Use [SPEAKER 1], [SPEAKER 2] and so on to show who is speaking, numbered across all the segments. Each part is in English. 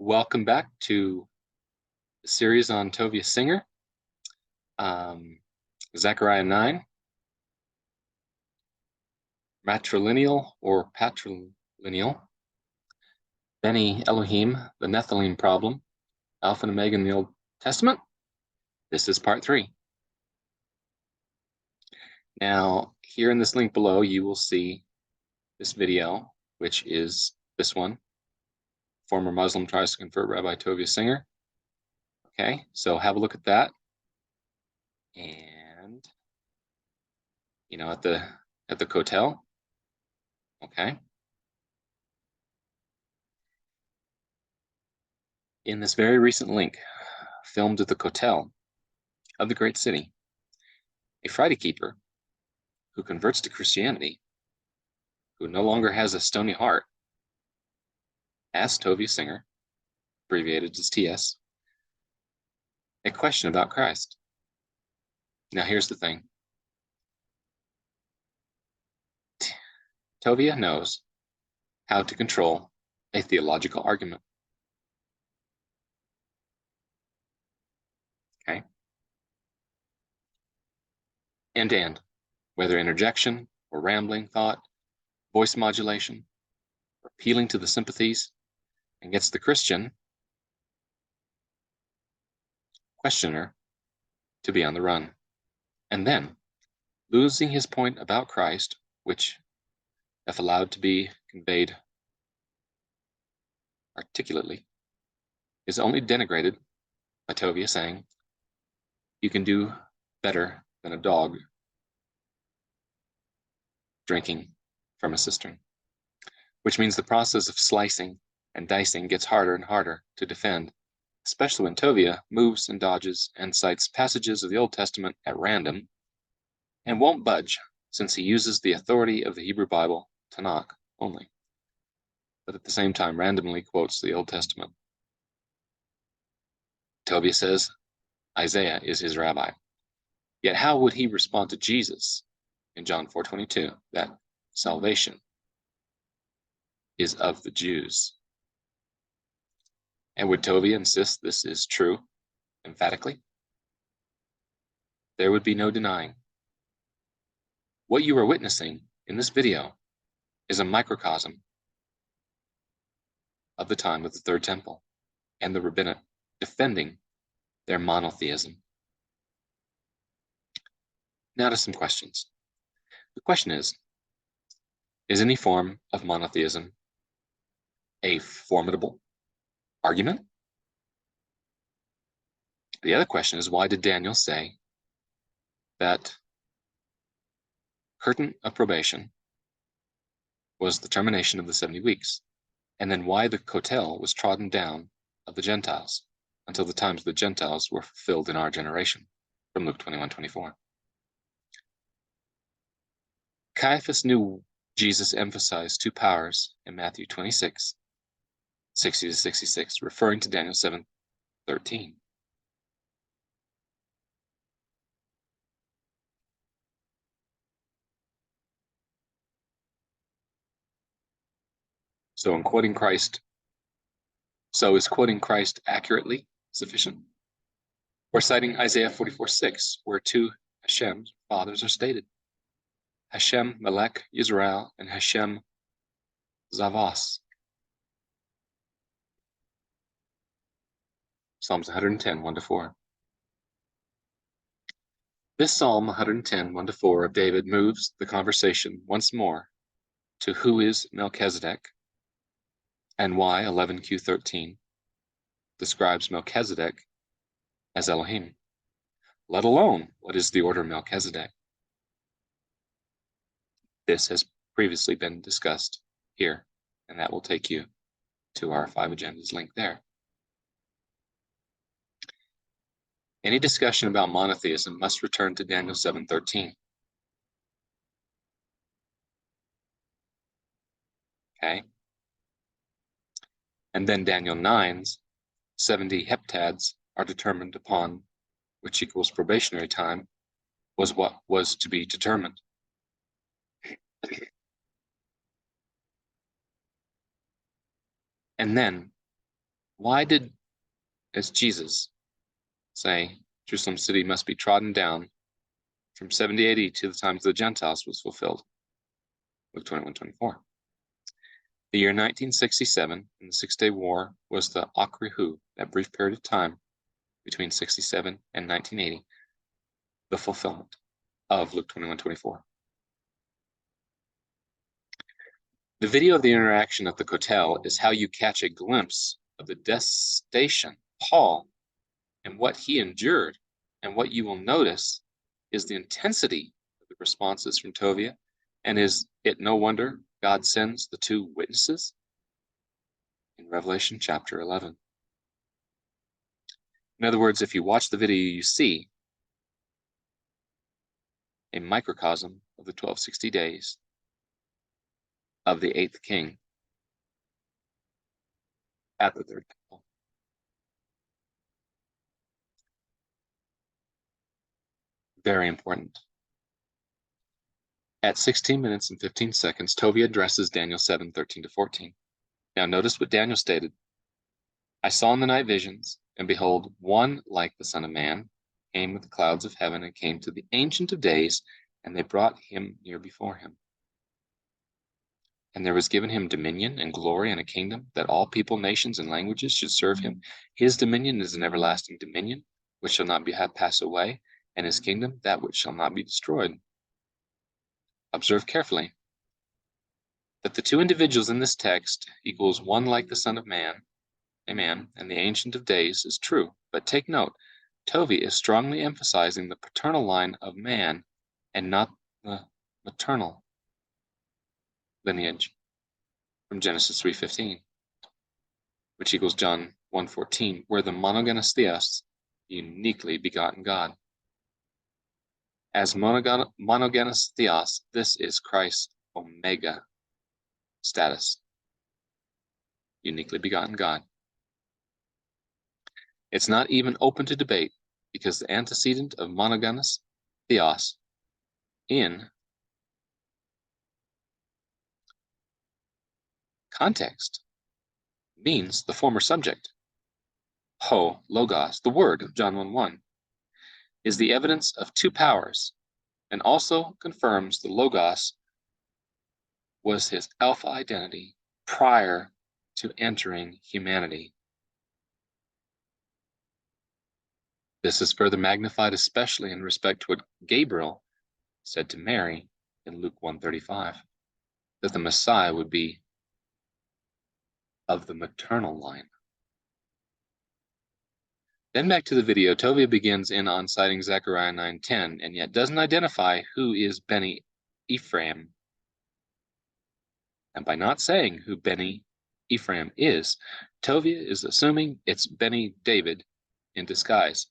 [SPEAKER 1] Welcome back to the series on Tovia Singer, Zechariah 9, matrilineal or patrilineal, Beni Elohim, the Nephilim problem, Alpha and Omega in the Old Testament. This is part 3. Now, here in this link below, you will see this video, which is this one. Former Muslim tries to convert Rabbi Tovia Singer. Okay, so have a look at that. And, at the Kotel. Okay. In this very recent link, filmed at the Kotel of the great city, a Friday keeper who converts to Christianity, who no longer has a stony heart, asked Tovia Singer, abbreviated as TS, a question about Christ. Now here's the thing. Tovia knows how to control a theological argument. Okay? And, whether interjection or rambling thought, voice modulation, or appealing to the sympathies, and gets the Christian questioner to be on the run. And then, losing his point about Christ, which, if allowed to be conveyed articulately, is only denigrated by Tovia saying, you can do better than a dog drinking from a cistern, which means the process of slicing and dicing gets harder and harder to defend, especially when Tovia moves and dodges and cites passages of the Old Testament at random and won't budge since he uses the authority of the Hebrew Bible, Tanakh, only, but at the same time randomly quotes the Old Testament. Tovia says Isaiah is his rabbi. Yet how would he respond to Jesus in John 4:22, that salvation is of the Jews? And would Tovia insist this is true, emphatically? There would be no denying. What you are witnessing in this video is a microcosm of the time of the Third Temple and the Rabbinate defending their monotheism. Now to some questions. The question is any form of monotheism a formidable argument? The other question is, why did Daniel say that curtain of probation was the termination of the 70 weeks, and then why the Kotel was trodden down of the Gentiles until the times of the Gentiles were fulfilled in our generation, from Luke 21:24. Caiaphas knew Jesus emphasized two powers in Matthew 26:60-66, referring to Daniel 7:13. So is quoting Christ accurately sufficient? Or citing Isaiah 44:6, where two Hashem's fathers are stated? Hashem Melech Yisrael and Hashem Zavos. Psalms 110, 1-4. This Psalm 110, 1-4 of David moves the conversation once more to who is Melchizedek and why 11Q13 describes Melchizedek as Elohim, let alone what is the order of Melchizedek. This has previously been discussed here, and that will take you to our 5 agendas link there. Any discussion about monotheism must return to Daniel 7:13. Okay? And then Daniel 9's 70 heptads are determined upon, which equals probationary time, was what was to be determined. And then, Why did, as Jesus say, Jerusalem city must be trodden down from 70 AD to the times of the Gentiles was fulfilled? Luke 21:24. The year 1967 in the Six-Day War was the Akrihu, that brief period of time between 67 and 1980, the fulfillment of Luke 21:24. The video of the interaction at the Kotel is how you catch a glimpse of the devastation Paul and what he endured, and what you will notice is the intensity of the responses from Tovia, and is it no wonder God sends the two witnesses in Revelation chapter 11. In other words, if you watch the video, you see a microcosm of the 1260 days of the eighth king at the third temple. Very important. At 16 minutes and 15 seconds, Tovia addresses Daniel 7:13-14. Now notice what Daniel stated. I saw in the night visions, and behold, one like the Son of Man came with the clouds of heaven, and came to the Ancient of Days, and they brought him near before him. And there was given him dominion and glory and a kingdom, that all people, nations, and languages should serve him. His dominion is an everlasting dominion, which shall not pass away, and his kingdom that which shall not be destroyed. Observe carefully that the two individuals in this text equals one like the Son of Man, a man, and the Ancient of Days is true. But take note, Tovia is strongly emphasizing the paternal line of man and not the maternal lineage from Genesis 3:15, which equals John 1:14, where the monogenes theos, uniquely begotten God. As monogenes theos, this is Christ's omega status, uniquely begotten God. It's not even open to debate, because the antecedent of monogenes theos in context means the former subject. Ho, logos, the word of John 1:1, is the evidence of two powers, and also confirms the logos was his alpha identity prior to entering humanity. This is further magnified, especially in respect to what Gabriel said to Mary in Luke 1:35, that the Messiah would be of the maternal line. Then back to the video, Tovia begins on citing Zechariah 9:10, and yet doesn't identify who is Beni Ephraim. And by not saying who Beni Ephraim is, Tovia is assuming it's Beni David in disguise.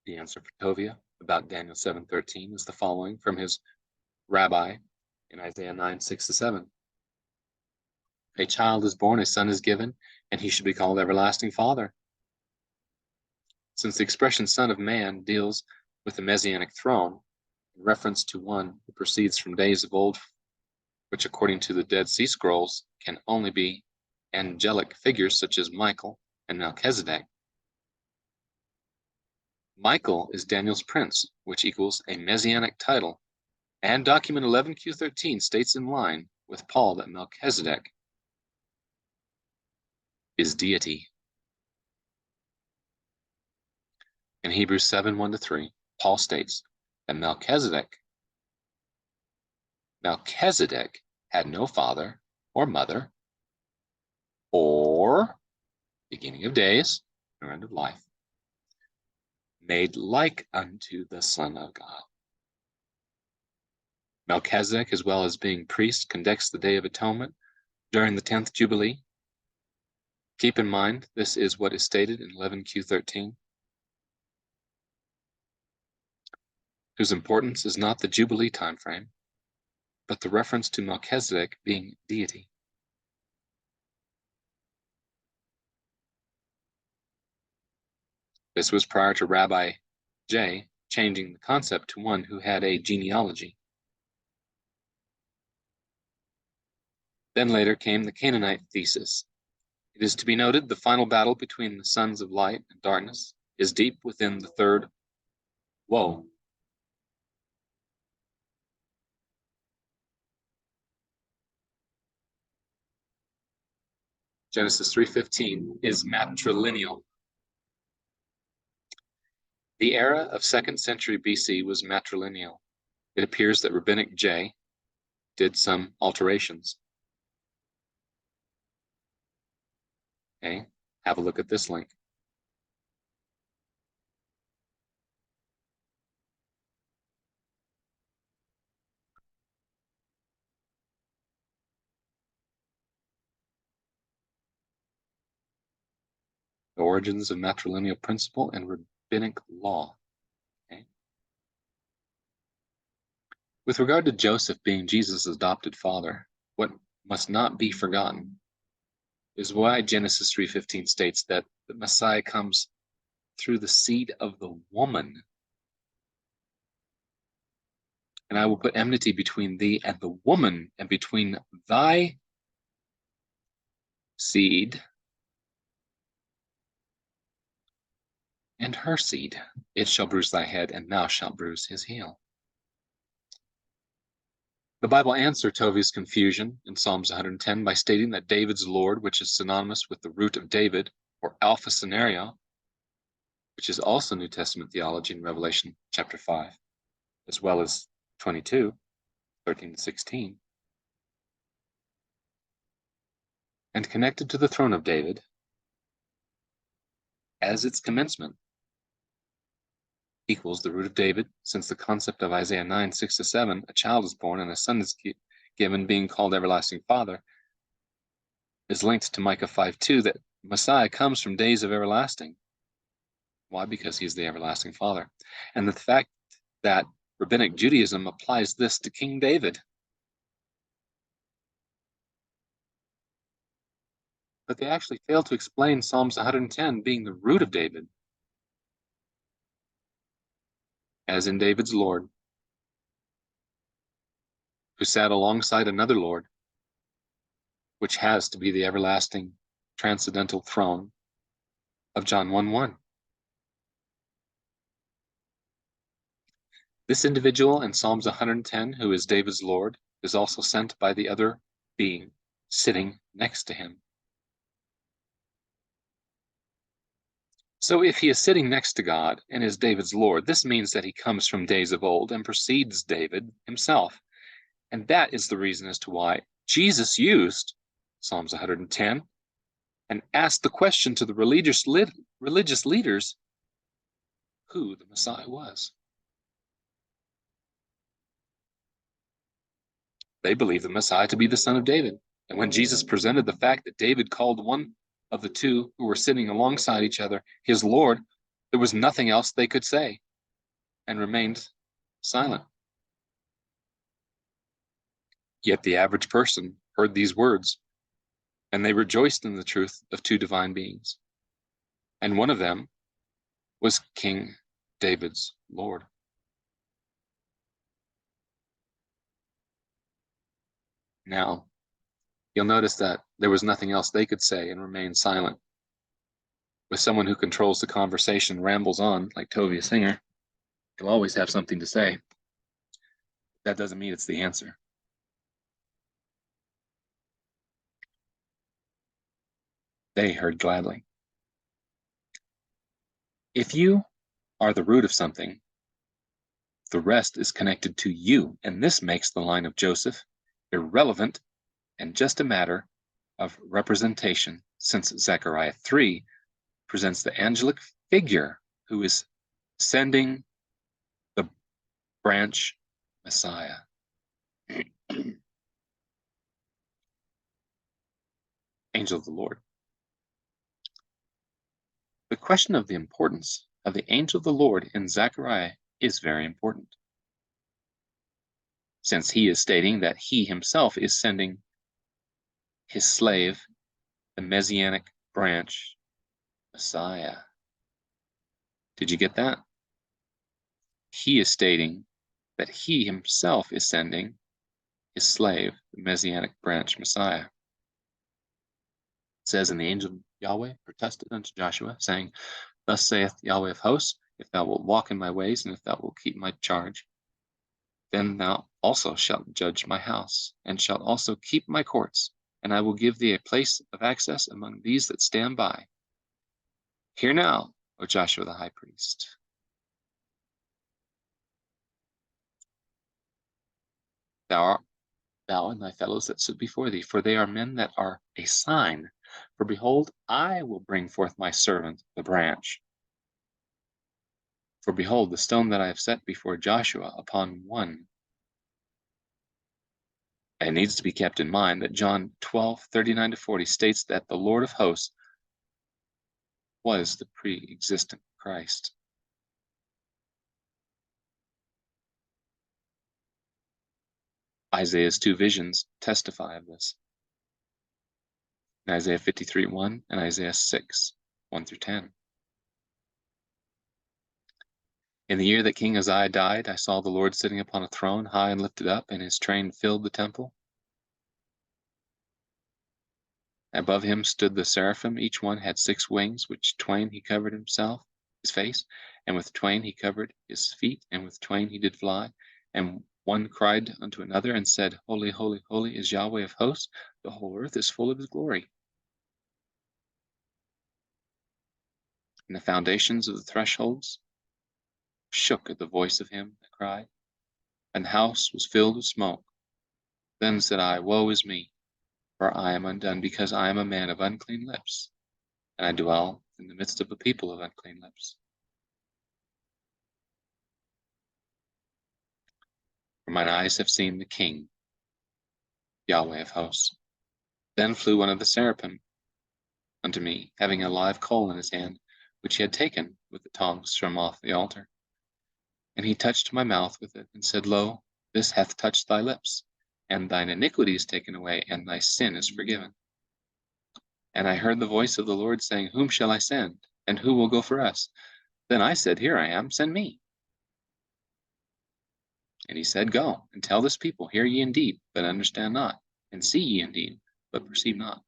[SPEAKER 1] The answer for Tovia about Daniel 7:13 is the following from his rabbi in Isaiah 9:6-7. A child is born, a son is given, and he should be called Everlasting Father. Since the expression Son of Man deals with the Messianic throne, in reference to one who proceeds from days of old, which according to the Dead Sea Scrolls can only be angelic figures such as Michael and Melchizedek, Michael is Daniel's prince, which equals a messianic title, and document 11Q13 states in line with Paul that Melchizedek is deity. In Hebrews 7:1-3, Paul states that Melchizedek had no father or mother or beginning of days or end of life, made like unto the Son of God. Melchizedek, as well as being priest, conducts the Day of Atonement during the 10th Jubilee. Keep in mind, this is what is stated in 11Q13, whose importance is not the Jubilee time frame, but the reference to Melchizedek being deity. This was prior to Rabbi J changing the concept to one who had a genealogy. Then later came the Canaanite thesis. It is to be noted the final battle between the sons of light and darkness is deep within the third woe. Genesis 3:15 is matrilineal. The era of 2nd century BC was matrilineal. It appears that Rabbinic J did some alterations. Okay, have a look at this link. The origins of matrilineal principle and rabbinic law. Okay. With regard to Joseph being Jesus' adopted father, what must not be forgotten is why Genesis 3:15 states that the Messiah comes through the seed of the woman. And I will put enmity between thee and the woman, and between thy seed and her seed. It shall bruise thy head, and thou shalt bruise his heel. The Bible answers Tovia's confusion in Psalms 110 by stating that David's Lord, which is synonymous with the root of David, or Alpha Scenario, which is also New Testament theology in Revelation chapter 5, as well as 22, 13 to 16, and connected to the throne of David as its commencement equals the root of David, since the concept of Isaiah 9, 6 to 7, a child is born and a son is given, being called everlasting Father, is linked to Micah 5:2, that Messiah comes from days of everlasting. Why? Because he's the everlasting Father. And the fact that Rabbinic Judaism applies this to King David. But they actually fail to explain Psalms 110 being the root of David, as in David's Lord, who sat alongside another Lord, which has to be the everlasting transcendental throne of John 1:1. This individual in Psalms 110, who is David's Lord, is also sent by the other being sitting next to him. So if he is sitting next to God and is David's Lord, this means that he comes from days of old and precedes David himself. And that is the reason as to why Jesus used Psalms 110 and asked the question to the religious leaders who the Messiah was. They believed the Messiah to be the son of David. And when Jesus presented the fact that David called one of the two who were sitting alongside each other his Lord, there was nothing else they could say, and remained silent. Yet the average person heard these words, and they rejoiced in the truth of two divine beings. And one of them was King David's Lord. Now, you'll notice that there was nothing else they could say and remain silent. With someone who controls the conversation, rambles on, like Tovia Singer, he'll always have something to say. That doesn't mean it's the answer. They heard gladly. If you are the root of something, the rest is connected to you, and this makes the line of Joseph irrelevant and just a matter of representation, since Zechariah 3 presents the angelic figure who is sending the branch Messiah. Angel of the Lord. The question of the importance of the angel of the Lord in Zechariah is very important, since he is stating that he himself is sending his slave, the messianic branch Messiah. Did you get that? He is stating that he himself is sending his slave, the Messianic branch Messiah. It says, and the angel of Yahweh protested unto Joshua, saying, Thus saith Yahweh of hosts, if thou wilt walk in my ways, and if thou wilt keep my charge, then thou also shalt judge my house, and shalt also keep my courts, and I will give thee a place of access among these that stand by. Hear now, O Joshua the high priest. Thou and thy fellows that sit before thee, for they are men that are a sign. For behold, I will bring forth my servant, the branch. For behold, the stone that I have set before Joshua upon one. And it needs to be kept in mind that John 12:39-40 states that the Lord of hosts was the pre-existent Christ. Isaiah's two visions testify of this. In Isaiah 53:1 and Isaiah 6:1-10. In the year that King Uzziah died, I saw the Lord sitting upon a throne, high and lifted up, and his train filled the temple. Above him stood the seraphim. Each one had 6 wings, which twain he covered his face, and with twain he covered his feet, and with twain he did fly. And one cried unto another and said, Holy, holy, holy is Yahweh of hosts. The whole earth is full of his glory. And the foundations of the thresholds shook at the voice of him that cried, and the house was filled with smoke. Then said I, Woe is me, for I am undone, because I am a man of unclean lips, and I dwell in the midst of a people of unclean lips. For mine eyes have seen the King, Yahweh of hosts. Then flew one of the seraphim unto me, having a live coal in his hand, which he had taken with the tongs from off the altar. And he touched my mouth with it, and said, Lo, this hath touched thy lips, and thine iniquity is taken away, and thy sin is forgiven. And I heard the voice of the Lord saying, Whom shall I send? And who will go for us? Then I said, Here I am, send me. And he said, Go, and tell this people, Hear ye indeed, but understand not, and see ye indeed, but perceive not.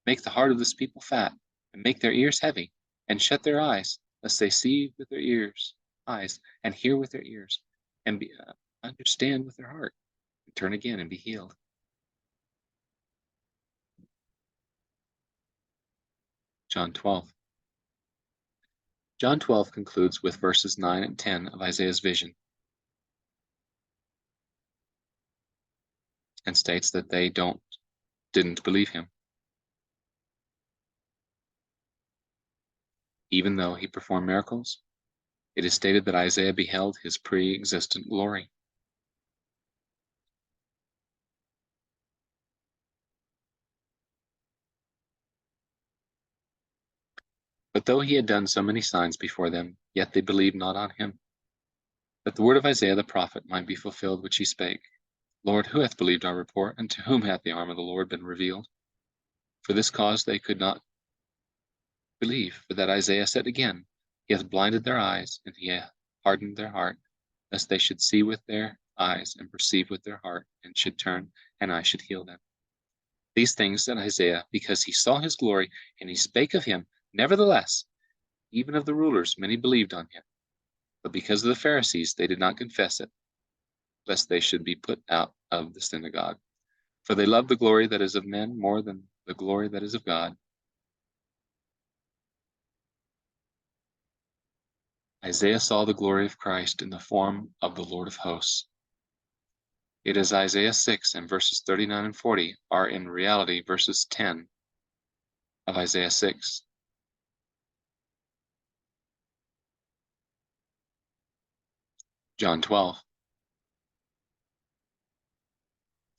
[SPEAKER 1] Make the heart of this people fat, and make their ears heavy, and shut their eyes, lest they see with their eyes, and hear with their ears, and understand with their heart, and turn again and be healed. John 12. John 12 concludes with verses 9 and 10 of Isaiah's vision, and states that they didn't believe him, even though he performed miracles. It is stated that Isaiah beheld his pre-existent glory. But though he had done so many signs before them, yet they believed not on him, that the word of Isaiah the prophet might be fulfilled, which he spake. Lord, who hath believed our report, and to whom hath the arm of the Lord been revealed? For this cause they could not believe, for that Isaiah said again, He hath blinded their eyes, and he hath hardened their heart, lest they should see with their eyes, and perceive with their heart, and should turn, and I should heal them. These things said Isaiah, because he saw his glory, and he spake of him. Nevertheless, even of the rulers many believed on him. But because of the Pharisees, they did not confess it, lest they should be put out of the synagogue. For they love the glory that is of men more than the glory that is of God. Isaiah saw the glory of Christ in the form of the Lord of hosts. It is Isaiah 6 and verses 39 and 40 are in reality verses 10 of Isaiah 6. John 12.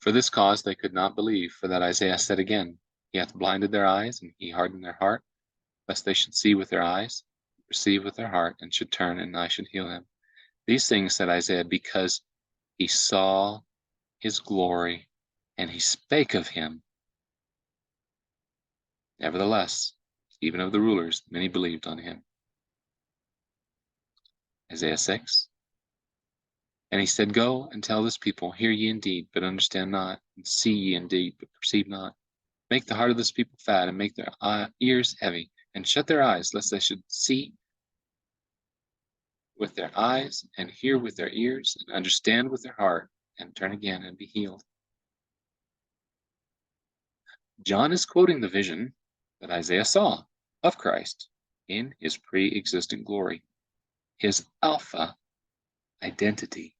[SPEAKER 1] For this cause they could not believe, for that Isaiah said again, He hath blinded their eyes, and he hardened their heart, lest they should see with their eyes, perceive with their heart, and should turn, and I should heal them. These things said Isaiah, because he saw his glory, and he spake of him. Nevertheless, even of the rulers, many believed on him. Isaiah 6. And he said, Go and tell this people, hear ye indeed, but understand not, and see ye indeed, but perceive not. Make the heart of this people fat, and make their ears heavy, and shut their eyes, lest they should see with their eyes, and hear with their ears, and understand with their heart, and turn again and be healed. John is quoting the vision that Isaiah saw of Christ in his pre-existent glory, his Alpha identity.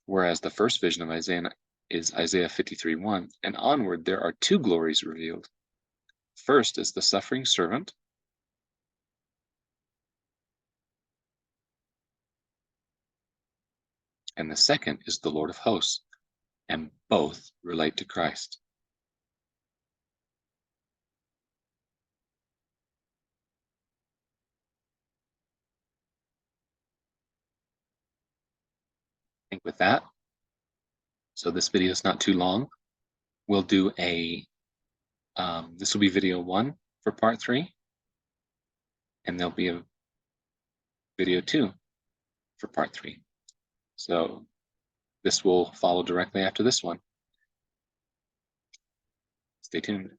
[SPEAKER 1] Whereas the first vision of Isaiah is Isaiah 53:1, and onward there are two glories revealed. First is the suffering servant, and the second is the Lord of hosts, and both relate to Christ. I think with that, so this video is not too long. We'll do this will be video 1 for part 3, and there'll be a video 2 for part 3. So this will follow directly after this one. Stay tuned.